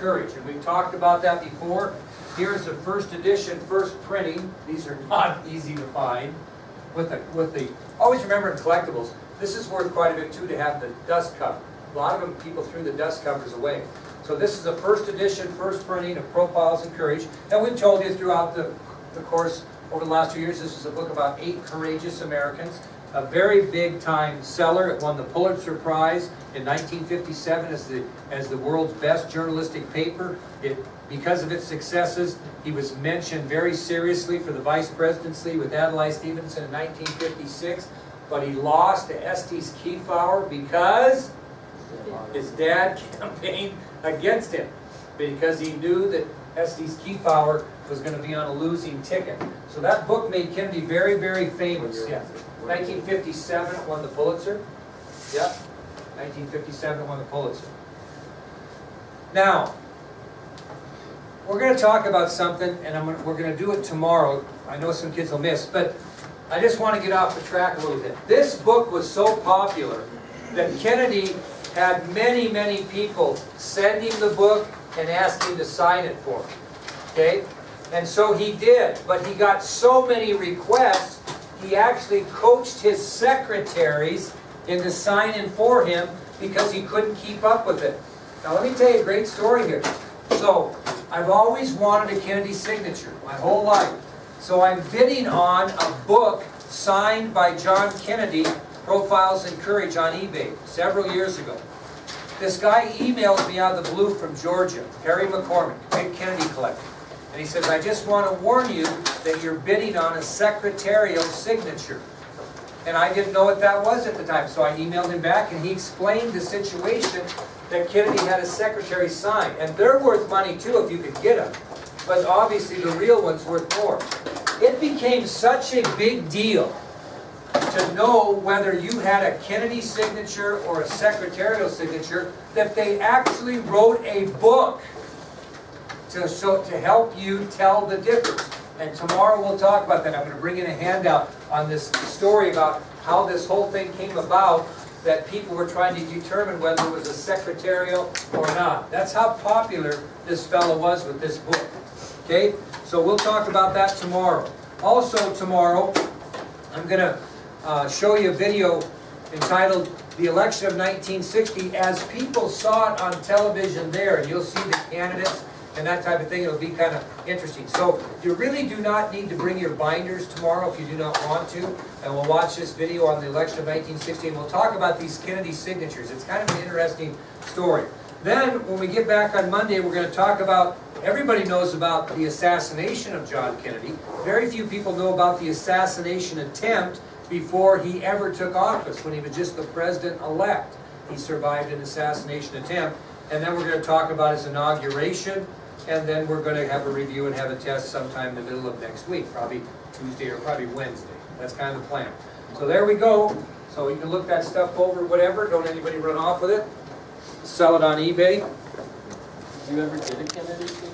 Courage. And we've talked about that before. Here's the first edition, first printing. These are not easy to find. Always remember in collectibles, this is worth quite a bit too, to have the dust cover. A lot of them, people threw the dust covers away. So this is the first edition, first printing of Profiles in Courage. And we've told you throughout the course over the last 2 years, this is a book about 8 courageous Americans. A very big time seller. It won the Pulitzer Prize in 1957 as the world's best journalistic paper. Because of its successes, he was mentioned very seriously for the vice presidency with Adlai Stevenson in 1956. But he lost to Estes Kefauver because his dad campaigned against him, because he knew that Estes Kefauver was going to be on a losing ticket. So that book made Kennedy very, very famous. Yeah. 1957 it won the Pulitzer. Yep. 1957 it won the Pulitzer. Now, we're going to talk about something, and we're going to do it tomorrow. I know some kids will miss, but I just want to get off the track a little bit. This book was so popular that Kennedy had many, many people send him the book and ask him to sign it for him. Okay? And so he did, but he got so many requests, he actually coached his secretaries into signing for him because he couldn't keep up with it. Now let me tell you a great story here. So, I've always wanted a Kennedy signature my whole life. So I'm bidding on a book signed by John Kennedy, Profiles in Courage, on eBay several years ago. This guy emails me out of the blue from Georgia, Harry McCormick, big Kennedy collector. And he says, I just want to warn you that you're bidding on a secretarial signature. And I didn't know what that was at the time, so I emailed him back and he explained the situation that Kennedy had a secretary sign. And they're worth money too if you could get them. But obviously the real one's worth more. It became such a big deal to know whether you had a Kennedy signature or a secretarial signature that they actually wrote a book to help you tell the difference. And tomorrow we'll talk about that. I'm going to bring in a handout on this story about how this whole thing came about, that people were trying to determine whether it was a secretarial or not. That's how popular this fellow was with this book. Okay? So we'll talk about that tomorrow. Also tomorrow, I'm going to show you a video entitled The Election of 1960, as people saw it on television there, and you'll see the candidates and that type of thing. It'll be kind of interesting. So you really do not need to bring your binders tomorrow if you do not want to. And we'll watch this video on the election of 1960, and we'll talk about these Kennedy signatures. It's kind of an interesting story. Then, when we get back on Monday, we're going to talk about, everybody knows about the assassination of John Kennedy. Very few people know about the assassination attempt before he ever took office, when he was just the president-elect. He survived an assassination attempt. And then we're going to talk about his inauguration, and then we're going to have a review and have a test sometime in the middle of next week, probably Tuesday or probably Wednesday. That's kind of the plan. So there we go. So you can look that stuff over, whatever. Don't anybody run off with it. Sell it on eBay. Did you ever get a Kennedy signature?